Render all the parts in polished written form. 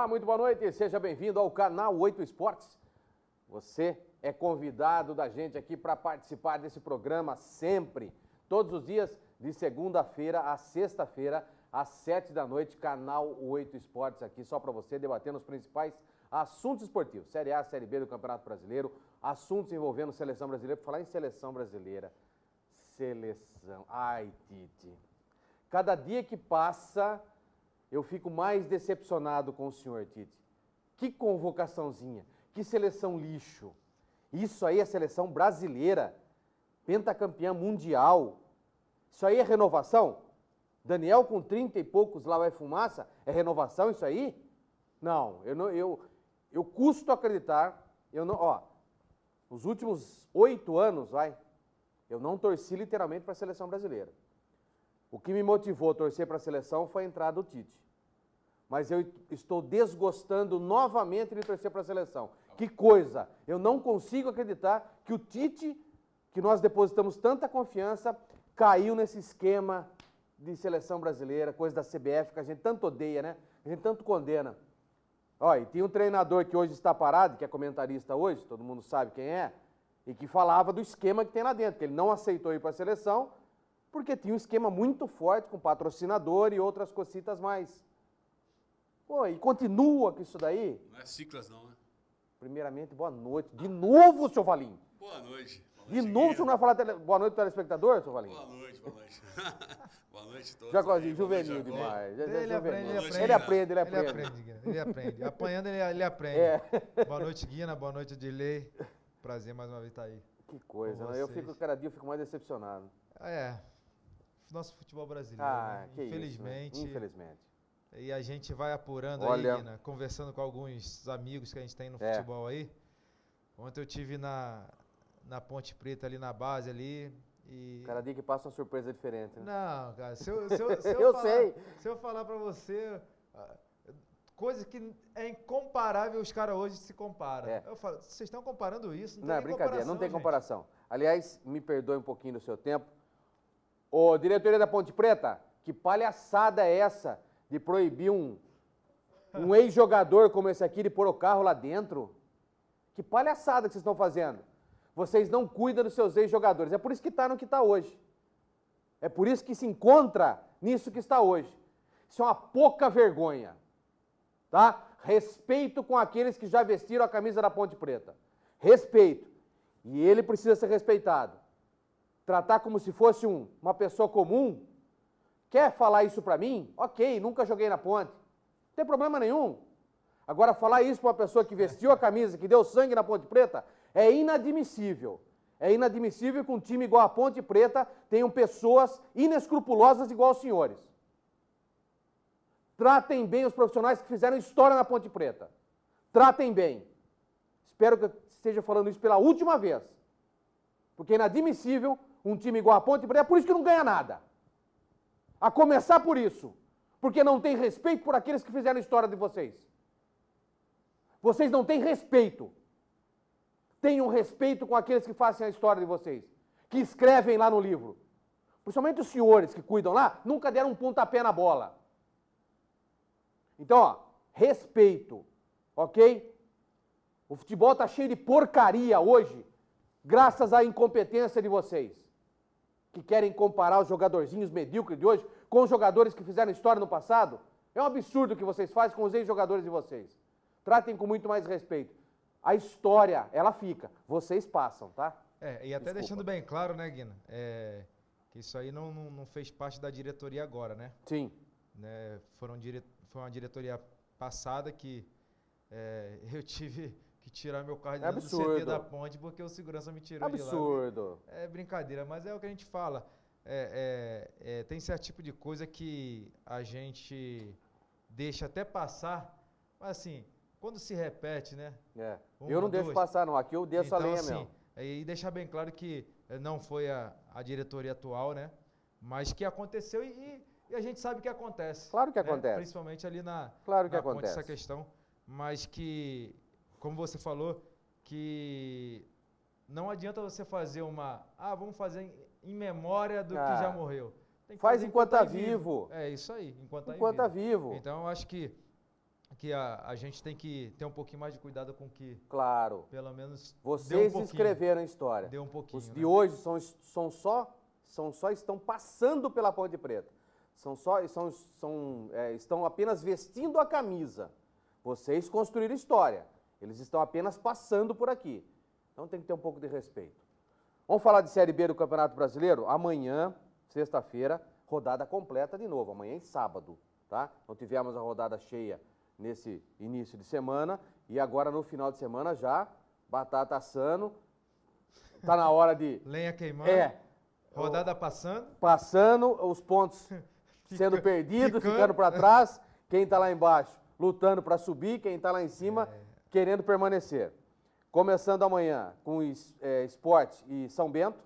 Olá, muito boa noite, seja bem-vindo ao canal 8 Esportes. Você é convidado da gente aqui para participar desse programa sempre, todos os dias, de segunda-feira a sexta-feira, às 7 da noite, canal 8 Esportes aqui, só para você, debatendo os principais assuntos esportivos, Série A, Série B do Campeonato Brasileiro, assuntos envolvendo seleção brasileira. Por falar em seleção brasileira, ai, Tite, cada dia que passa, eu fico mais decepcionado com o senhor, Tite. Que convocaçãozinha, que seleção lixo. Isso aí é seleção brasileira, pentacampeã mundial. Isso aí é renovação? Daniel com 30 e poucos lá vai fumaça? É renovação isso aí? Não, eu custo acreditar, os últimos 8 anos, eu não torci literalmente para a seleção brasileira. O que me motivou a torcer para a seleção foi a entrada do Tite. Mas eu estou desgostando novamente de torcer para a seleção. Que coisa! Eu não consigo acreditar que o Tite, que nós depositamos tanta confiança, caiu nesse esquema de seleção brasileira, coisa da CBF, que a gente tanto odeia, né? A gente tanto condena. Olha, e tem um treinador que hoje está parado, que é comentarista hoje, todo mundo sabe quem é, e que falava do esquema que tem lá dentro, que ele não aceitou ir para a seleção, porque tinha um esquema muito forte com patrocinador e outras cositas mais. Pô, e continua com isso daí? Não é Ciclas não, né? Primeiramente, boa noite. De novo, seu Valim. Boa noite. De novo, você não vai falar boa noite, telespectador, seu Valim? Boa noite, boa noite. Boa noite a todos. Jacozinho, juvenil demais. Ele aprende. Apanhando, ele aprende. É. Boa noite, Guina. Boa noite, Edilei. Prazer mais uma vez estar aí. Que coisa, né? Cada dia eu fico mais decepcionado. Nosso futebol brasileiro, né? Que infelizmente. Isso, né? Infelizmente. E a gente vai apurando aí, Guina, conversando com alguns amigos que a gente tem no futebol aí. Ontem eu tive na Ponte Preta ali na base ali e... Cada dia que passa uma surpresa diferente, né? Não, cara, se eu sei. Se eu falar pra você, coisa que é incomparável, os caras hoje se comparam. Eu falo, vocês estão comparando isso? Não é brincadeira, não tem comparação. Aliás, me perdoe um pouquinho do seu tempo. Ô, diretoria da Ponte Preta, que palhaçada é essa de proibir um ex-jogador como esse aqui de pôr o carro lá dentro? Que palhaçada que vocês estão fazendo. Vocês não cuidam dos seus ex-jogadores. É por isso que está no que está hoje. É por isso que se encontra nisso que está hoje. Isso é uma pouca vergonha. Tá? Respeito com aqueles que já vestiram a camisa da Ponte Preta. Respeito. E ele precisa ser respeitado. Tratar como se fosse uma pessoa comum. Quer falar isso para mim? Ok, nunca joguei na Ponte. Não tem problema nenhum. Agora, falar isso para uma pessoa que vestiu a camisa, que deu sangue na Ponte Preta, é inadmissível. É inadmissível que um time igual a Ponte Preta tenham pessoas inescrupulosas igual os senhores. Tratem bem os profissionais que fizeram história na Ponte Preta. Tratem bem. Espero que eu esteja falando isso pela última vez. Porque é inadmissível um time igual a Ponte Preta, é por isso que não ganha nada. A começar por isso. Porque não tem respeito por aqueles que fizeram a história de vocês. Vocês não têm respeito. Tenham respeito com aqueles que fazem a história de vocês. Que escrevem lá no livro. Principalmente os senhores que cuidam lá, nunca deram um pontapé na bola. Então, respeito. Ok? O futebol está cheio de porcaria hoje, graças à incompetência de vocês. Que querem comparar os jogadorzinhos medíocres de hoje com os jogadores que fizeram história no passado. É um absurdo o que vocês fazem com os ex-jogadores de vocês. Tratem com muito mais respeito. A história, ela fica. Vocês passam, tá? E até deixando bem claro, né, Guina? Que isso aí não fez parte da diretoria agora, né? Sim. Foi uma diretoria passada que eu tive que tirar meu carro do CT da Ponte porque o segurança me tirou de lá. Absurdo. É brincadeira, mas é o que a gente fala. Tem certo tipo de coisa que a gente deixa até passar, mas assim, quando se repete, né? Eu não deixo passar, não. Aqui eu desço a lenha mesmo. E deixar bem claro que não foi a diretoria atual, né? Mas que aconteceu e a gente sabe que acontece. Claro que né? acontece. Principalmente ali na Ponte, essa questão. Mas que, como você falou, que não adianta você fazer vamos fazer em memória do que já morreu. Tem que faz enquanto está vivo. É isso aí, enquanto está vivo. Então, eu acho que que a gente tem que ter um pouquinho mais de cuidado com que, Claro. pelo menos, Vocês escreveram a história. Deu um pouquinho. Os de né? hoje estão passando pela Ponte Preta. Estão apenas vestindo a camisa. Vocês construíram história. Eles estão apenas passando por aqui. Então tem que ter um pouco de respeito. Vamos falar de Série B do Campeonato Brasileiro? Amanhã, sexta-feira, rodada completa de novo. Amanhã e sábado, tá? Então tivemos a rodada cheia nesse início de semana. E agora no final de semana já, batata assando. Tá na hora de... Lenha queimando. Rodada passando. Passando, os pontos sendo perdidos, ficando para trás. Quem está lá embaixo lutando para subir, quem está lá em cima querendo permanecer. Começando amanhã com Sport e São Bento.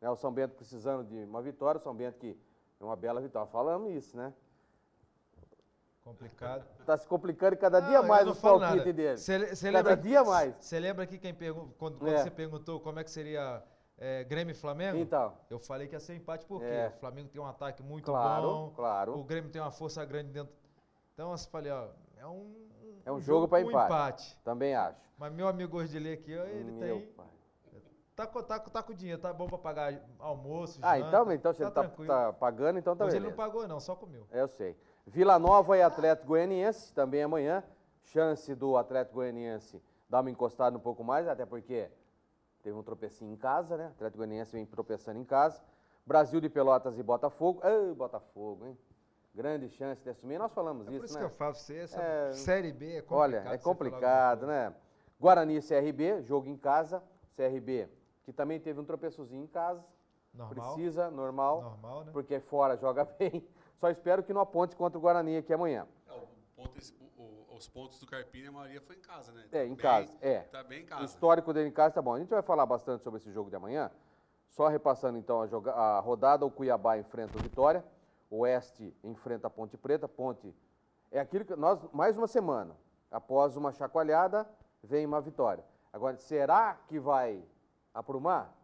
Né, o São Bento precisando de uma vitória. O São Bento que é uma bela vitória. Falamos isso, né? Complicado. Está se complicando cada dia mais os palpites dele. Cada dia mais. Você lembra aqui quando você perguntou como é que seria Grêmio e Flamengo? Então. Eu falei que ia ser empate porque o Flamengo tem um ataque muito bom. Claro. O Grêmio tem uma força grande dentro. Então, eu falei, ó, é um jogo para empate. Também acho. Mas meu amigo Gordilê aqui, ó, ele meu pai. Tá com dinheiro, tá bom para pagar almoço, janta, então se ele tá pagando, então tá beleza. Ele não pagou não, só comeu. Eu sei. Vila Nova e Atlético Goianiense, também amanhã. Chance do Atlético Goianiense dar uma encostada um pouco mais, até porque teve um tropecinho em casa, né? Atlético Goianiense vem tropeçando em casa. Brasil de Pelotas e Botafogo. Botafogo, hein? Grande chance de assumir. Nós falamos isso, né? Por isso que eu falo pra você, essa Série B é complicado. Olha, é complicado, né? Guarani e CRB, jogo em casa. CRB, que também teve um tropeçozinho em casa. Normal. Precisa, normal, né? Porque fora joga bem. Só espero que não aponte contra o Guarani aqui amanhã. Os pontos do Carpini, a maioria foi em casa, né? Em casa. Tá bem em casa. O histórico dele em casa tá bom. A gente vai falar bastante sobre esse jogo de amanhã. Só repassando então a rodada, o Cuiabá enfrenta o Vitória. O Oeste enfrenta a Ponte Preta. Ponte é aquilo que nós, mais uma semana, após uma chacoalhada, vem uma vitória. Agora, será que vai aprumar?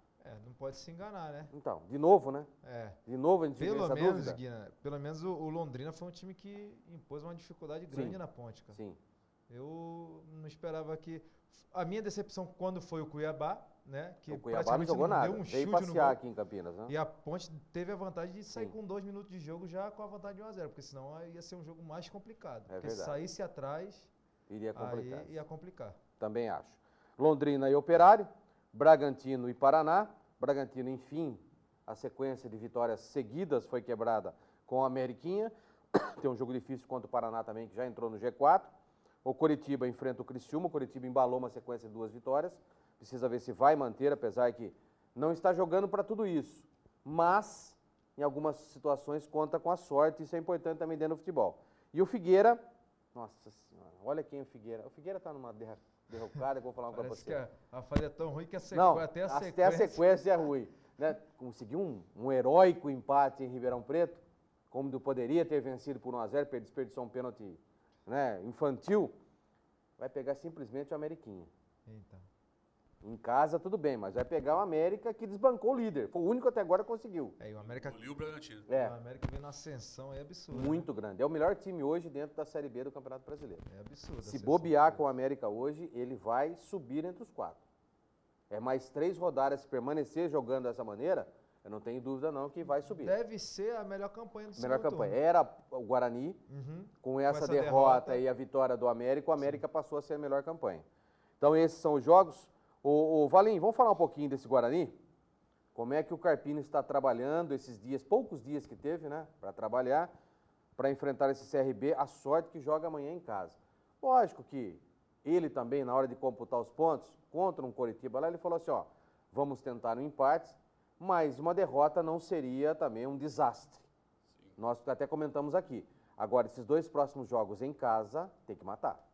Não pode se enganar, né? Então, de novo, né? De novo a gente fica pelo nessa menos, dúvida. Guina, pelo menos o Londrina foi um time que impôs uma dificuldade grande na Ponte, cara. Sim. Eu não esperava que... A minha decepção quando foi o Cuiabá, né? Que o Cuiabá não jogou nada, veio passear aqui em Campinas, né? E a Ponte teve a vantagem de sair com 2 minutos de jogo já com a vantagem de 1-0, porque senão ia ser um jogo mais complicado. Porque se saísse atrás, ia complicar. Também acho. Londrina e Operário, Bragantino e Paraná. Bragantino, enfim, a sequência de vitórias seguidas foi quebrada com a Ameriquinha. Tem um jogo difícil contra o Paraná também, que já entrou no G4. O Coritiba enfrenta o Criciúma. O Coritiba embalou uma sequência de 2 vitórias. Precisa ver se vai manter, apesar que não está jogando para tudo isso. Mas, em algumas situações, conta com a sorte. Isso é importante também dentro do futebol. E o Figueira, nossa senhora, olha quem é o Figueira. O Figueira está numa derrocada, que eu vou falar uma coisa para você. Que a fase é tão ruim que até a sequência é ruim. Né? Conseguiu um heróico empate em Ribeirão Preto, como poderia ter vencido por 1-0, desperdiçou um pênalti, né, infantil. Vai pegar simplesmente o Ameriquinha. Então. Em casa, tudo bem, mas vai pegar o América que desbancou o líder. Foi o único até agora que conseguiu. E o América... O Bragantino. O América vem na ascensão, é absurdo. Muito grande. É o melhor time hoje dentro da Série B do Campeonato Brasileiro. É absurdo. Se bobear com o América hoje, ele vai subir entre os 4. É mais 3 rodadas, se permanecer jogando dessa maneira, eu não tenho dúvida não que vai subir. Deve ser a melhor campanha do segundo melhor campanha. turno. Era o Guarani, com essa derrota e a vitória do América, o América passou a ser a melhor campanha. Então esses são os jogos. O Valim, vamos falar um pouquinho desse Guarani? Como é que o Carpini está trabalhando esses dias, poucos dias que teve, né, para trabalhar, para enfrentar esse CRB, a sorte que joga amanhã em casa. Lógico que ele também, na hora de computar os pontos, contra um Coritiba lá, ele falou assim, ó, vamos tentar um empate, mas uma derrota não seria também um desastre. Sim. Nós até comentamos aqui. Agora, esses 2 próximos jogos em casa, tem que matar.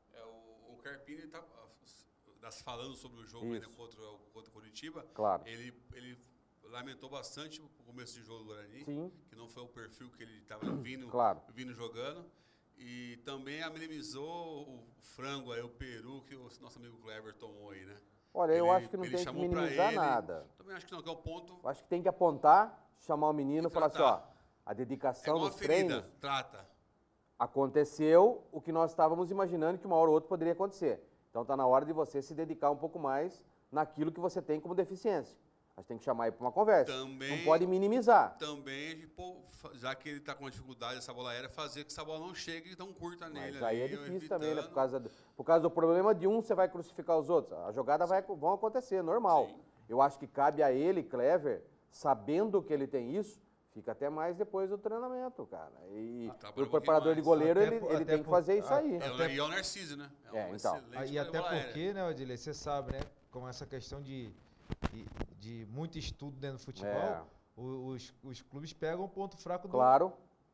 O Carpini está falando sobre o jogo ainda contra o Coritiba. Claro. Ele lamentou bastante o começo de jogo do Guarani, que não foi o perfil que ele estava vindo jogando. E também amenizou o frango, aí, o peru que o nosso amigo Kleber tomou aí, né? Olha, eu acho que não tem que minimizar nada. Também acho que não, que é o ponto. Eu acho que tem que apontar, chamar o menino e falar assim, ó, a dedicação dos treinos... Trata. aconteceu o que nós estávamos imaginando que uma hora ou outra poderia acontecer. Então está na hora de você se dedicar um pouco mais naquilo que você tem como deficiência. A gente tem que chamar ele para uma conversa. Também, não pode minimizar. Também, já que ele está com uma dificuldade essa bola aérea, fazer que essa bola não chegue tão curta nele. Mas aí é difícil também, né? Por causa do problema de um, você vai crucificar os outros. A jogada vão acontecer, normal. Sim. Eu acho que cabe a ele, Clever, sabendo que ele tem isso, fica até mais depois do treinamento, cara. E o preparador de goleiro, ele tem que fazer isso aí. E é o Narciso, né? Então. E até porque, né, Odilei, você sabe, né? Com essa questão de muito estudo dentro do futebol, os clubes pegam o ponto fraco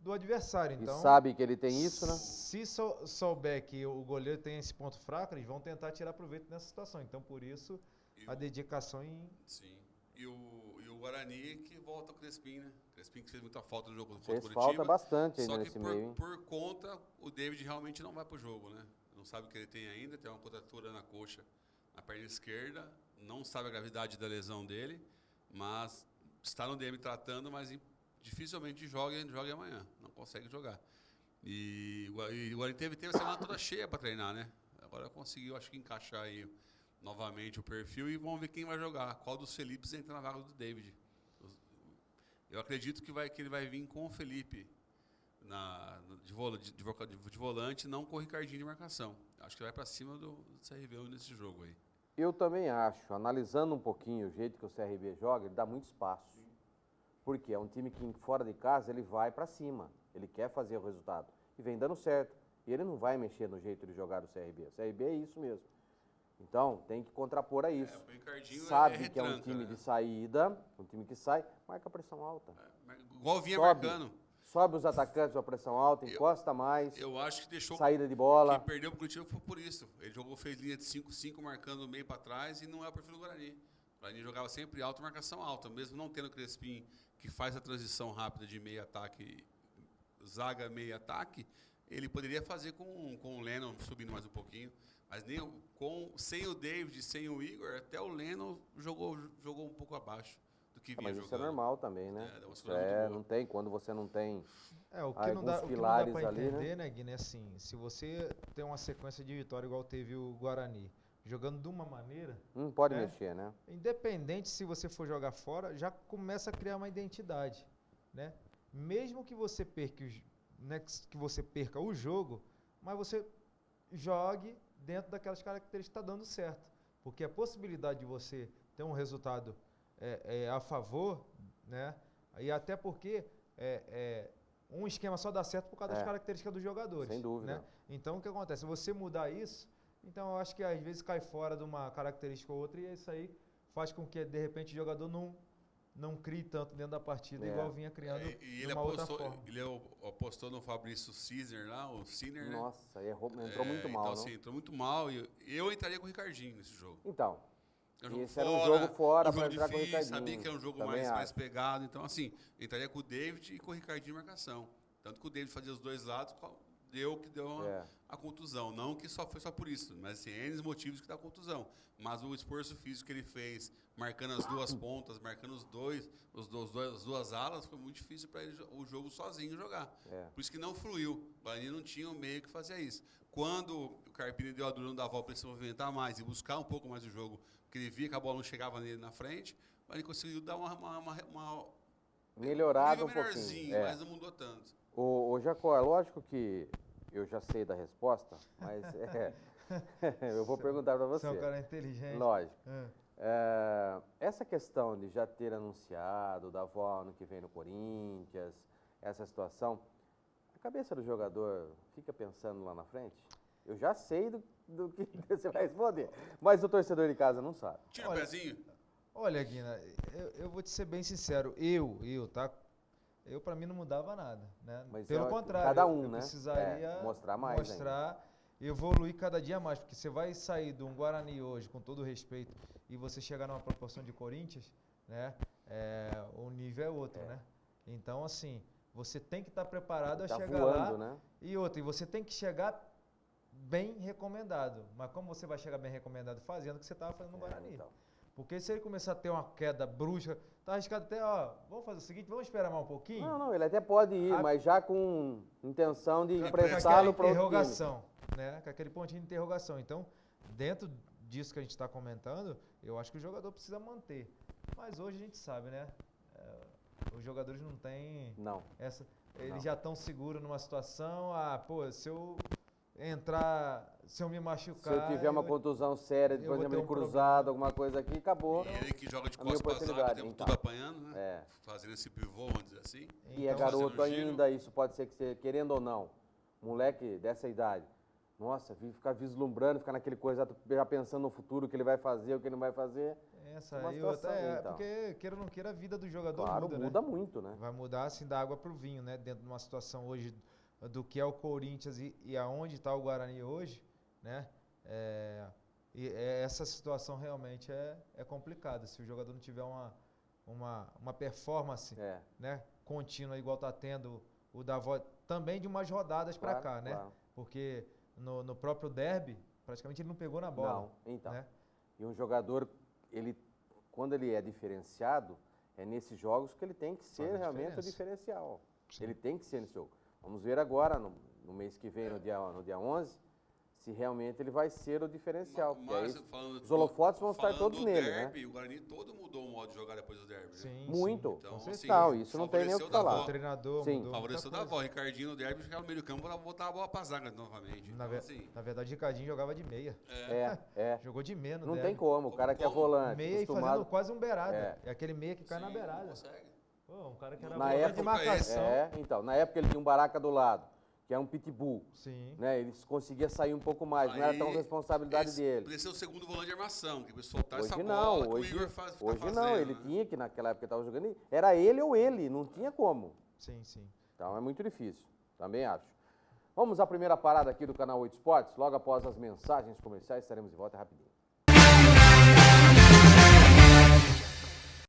do adversário. Então, e sabe que ele tem isso, né? Se souber que o goleiro tem esse ponto fraco, eles vão tentar tirar proveito nessa situação. Então, por isso, a dedicação em... Sim. E o Guarani que volta ao Crespim, né? Crespim que fez muita falta no jogo contra o Curitiba. Falta bastante ainda só nesse que meio. por conta, o David realmente não vai pro jogo, né? Não sabe o que ele tem ainda, tem uma contratura na coxa, na perna esquerda, não sabe a gravidade da lesão dele, mas está no DM tratando, mas dificilmente joga amanhã, não consegue jogar. E o Guarani teve a semana toda cheia para treinar, né? Agora conseguiu, acho que, encaixar aí novamente o perfil e vamos ver quem vai jogar. Qual dos Felipes entra na vaga do David. Eu acredito que ele vai vir com o Felipe de volante, não com o Ricardinho de marcação. Acho que vai para cima do CRB nesse jogo aí. Eu também acho, analisando um pouquinho o jeito que o CRB joga, ele dá muito espaço. Porque é um time que fora de casa ele vai para cima, ele quer fazer o resultado. E vem dando certo. E ele não vai mexer no jeito de jogar do CRB. O CRB é isso mesmo. Então, tem que contrapor a isso. O Ricardinho sabe retranca, que é um time de saída, um time que sai, marca a pressão alta. Igual vinha marcando. Sobe os atacantes a pressão alta, encosta mais. Eu acho que deixou saída de bola. Que perdeu pro Curitiba foi por isso. Ele fez linha de 5-5 marcando o meio para trás e não é o perfil do Guarani. O Guarani jogava sempre alto, marcação alta, mesmo não tendo o Crespim que faz a transição rápida de meio ataque, zaga meio ataque, ele poderia fazer com o Lennon subindo mais um pouquinho. Mas sem o David, sem o Igor, até o Lennon jogou um pouco abaixo do que vinha jogando. Mas isso é normal também, né? Não tem, quando você não tem o que não dá para entender, né, Guilherme, assim, se você tem uma sequência de vitória igual teve o Guarani, jogando de uma maneira... Não pode mexer, né? Independente se você for jogar fora, já começa a criar uma identidade, né? Mesmo que você perca o jogo, mas você jogue dentro daquelas características que está dando certo. Porque a possibilidade de você ter um resultado a favor, né? E até porque um esquema só dá certo por causa das características dos jogadores. Sem dúvida. Né? Então, o que acontece? Se você mudar isso, então eu acho que às vezes cai fora de uma característica ou outra e isso aí faz com que, de repente, o jogador não crie tanto dentro da partida, igual vinha criando e de uma outra forma. Ele apostou no Fabrício Cisner lá, o Sinner, Nossa, né? Entrou muito mal, então, assim, entrou muito mal. E eu entraria com o Ricardinho nesse jogo. Então, esse era um jogo fora para entrar difícil, com o Ricardinho. Sabia que era um jogo mais pegado. Então, assim, entraria com o David e com o Ricardinho em marcação. Tanto que o David fazia os dois lados, deu a contusão. Não que foi só por isso, mas assim, N motivos que dá a contusão. Mas o esforço físico que ele fez, marcando as duas pontas, marcando as duas alas, foi muito difícil para ele o jogo sozinho jogar. Por isso que não fluiu. O Guarani não tinha o meio que fazer isso. Quando o Carpini deu a dura no Davó para ele se movimentar mais e buscar um pouco mais o jogo, porque ele via que a bola não chegava nele na frente, o Guarani conseguiu dar uma melhorada um pouquinho. Mas não mudou tanto. Ô Jacó, é lógico que eu já sei da resposta, mas eu vou perguntar para você. Você é um cara inteligente. Lógico. Essa questão de já ter anunciado da avó ano que vem no Corinthians, essa situação, a cabeça do jogador fica pensando lá na frente? Eu já sei do que você vai responder, mas o torcedor de casa não sabe. Tira o pezinho. Olha, Guina, eu vou te ser bem sincero, tá? Eu, para mim, não mudava nada, né? Mas pelo contrário, cada um, eu né? precisaria mostrar mais, evoluir cada dia mais, porque você vai sair de um Guarani hoje, com todo o respeito, e você chegar numa proporção de Corinthians, né? O nível é outro, né? Então, assim, você tem que estar preparado a chegar voando, lá. Né? E você tem que chegar bem recomendado. Mas como você vai chegar bem recomendado? Fazendo o que você estava fazendo no Guarani. Então. Porque se ele começar a ter uma queda brusca, tá arriscado até, ó, vamos fazer o seguinte, vamos esperar mais um pouquinho? Não, ele até pode ir, mas já com intenção de emprestá-lo para outro interrogação, né? Com aquele pontinho de interrogação. Então, dentro disso que a gente está comentando, eu acho que o jogador precisa manter. Mas hoje a gente sabe, né? Os jogadores não têm essa... Eles já estão seguros numa situação, se eu entrar, se eu me machucar... Se eu tiver uma contusão séria, por exemplo, cruzado, alguma coisa aqui, acabou. E ele que joga de costas para zaga o tempo todo apanhando, né? Fazendo esse pivô, vamos dizer assim. E é garoto ainda, isso pode ser que você, querendo ou não, moleque dessa idade, nossa, ficar vislumbrando, ficar naquele coisa, já pensando no futuro, o que ele vai fazer, o que ele não vai fazer. Essa aí então. Porque, queira ou não queira, a vida do jogador muda muito, né? Vai mudar, assim, da água pro vinho, né? Dentro de uma situação hoje do que é o Corinthians e aonde está o Guarani hoje, né? Essa situação realmente é complicada. Se o jogador não tiver uma performance né, contínua, igual está tendo o Davó, também de umas rodadas para cá, né? Claro. Porque no próprio derby, praticamente ele não pegou na bola. Não, então. Né? E um jogador, quando ele é diferenciado, é nesses jogos que ele tem que ser realmente o diferencial. Sim. Ele tem que ser nesse jogo. Vamos ver agora, no mês que vem, no dia 11, se realmente ele vai ser o diferencial. Mas, os holofotes vão estar todos nele, derby, né? O Guarani todo mudou o modo de jogar depois do derby. Sim, muito. Então, assim, isso não tem nem o que falar. O treinador mudou. Favoreceu da avó. Ricardinho no derby ficava no meio do campo para botar a bola para zaga novamente. Na verdade, Ricardinho jogava de meia. Jogou de meia no Não derby. tem como, o cara que é volante. Meia acostumado... e fazendo quase um beirada. É aquele meia que cai na beirada. Não consegue. Um cara que era na época de marcação. Então, na época ele tinha um Baraca do lado, que é um pitbull. Sim. Né? Ele conseguia sair um pouco mais, não era tão responsabilidade dele. Podia ser o segundo volante de armação, que soltar hoje essa não, bola hoje, que o Igor faz. Hoje fazendo, não, ele tinha que naquela época que estava jogando, era ele ou ele, não tinha como. Sim. Então é muito difícil, também acho. Vamos à primeira parada aqui do canal 8 Esportes, logo após as mensagens comerciais, estaremos de volta rapidinho.